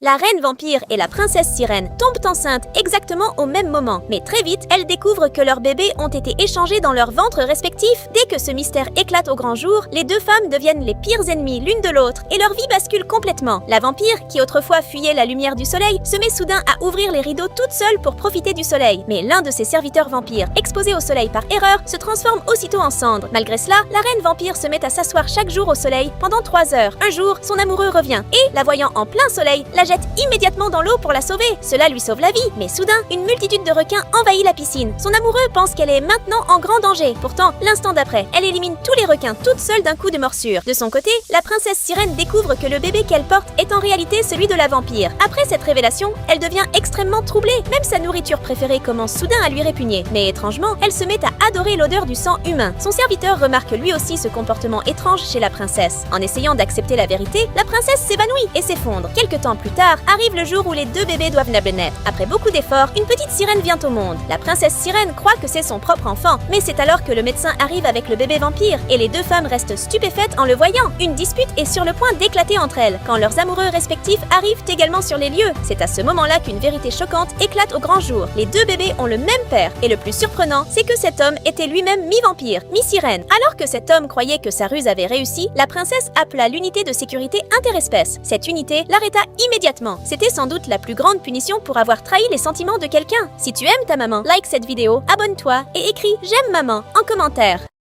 La reine vampire et la princesse sirène tombent enceintes exactement au même moment, mais très vite, elles découvrent que leurs bébés ont été échangés dans leurs ventres respectifs. Dès que ce mystère éclate au grand jour, les deux femmes deviennent les pires ennemies l'une de l'autre et leur vie bascule complètement. La vampire, qui autrefois fuyait la lumière du soleil, se met soudain à ouvrir les rideaux toute seule pour profiter du soleil. Mais l'un de ses serviteurs vampires, exposé au soleil par erreur, se transforme aussitôt en cendre. Malgré cela, la reine vampire se met à s'asseoir chaque jour au soleil pendant 3 heures. Un jour, son amoureux revient et, la voyant en plein soleil, la jette immédiatement dans l'eau pour la sauver. Cela lui sauve la vie, mais soudain, une multitude de requins envahit la piscine. Son amoureux pense qu'elle est maintenant en grand danger. Pourtant, l'instant d'après, elle élimine tous les requins toute seule d'un coup de morsure. De son côté, la princesse sirène découvre que le bébé qu'elle porte est en réalité celui de la vampire. Après cette révélation, elle devient extrêmement troublée. Même sa nourriture préférée commence soudain à lui répugner. Mais étrangement, elle se met à adorer l'odeur du sang humain. Son serviteur remarque lui aussi ce comportement étrange chez la princesse. En essayant d'accepter la vérité, la princesse s'évanouit et s'effondre. Quelque temps plus tard, arrive le jour où les deux bébés doivent naître. Après beaucoup d'efforts, une petite sirène vient au monde. La princesse sirène croit que c'est son propre enfant, mais c'est alors que le médecin arrive avec le bébé vampire et les deux femmes restent stupéfaites en le voyant. Une dispute est sur le point d'éclater entre elles, quand leurs amoureux respectifs arrivent également sur les lieux. C'est à ce moment-là qu'une vérité choquante éclate au grand jour. Les deux bébés ont le même père, et le plus surprenant, c'est que cet homme était lui-même mi-vampire, mi-sirène. Alors que cet homme croyait que sa ruse avait réussi, la princesse appela l'unité de sécurité interespèces. Cette unité l'arrêta immédiatement. C'était sans doute la plus grande punition pour avoir trahi les sentiments de quelqu'un. Si tu aimes ta maman, like cette vidéo, abonne-toi et écris « J'aime maman » en commentaire.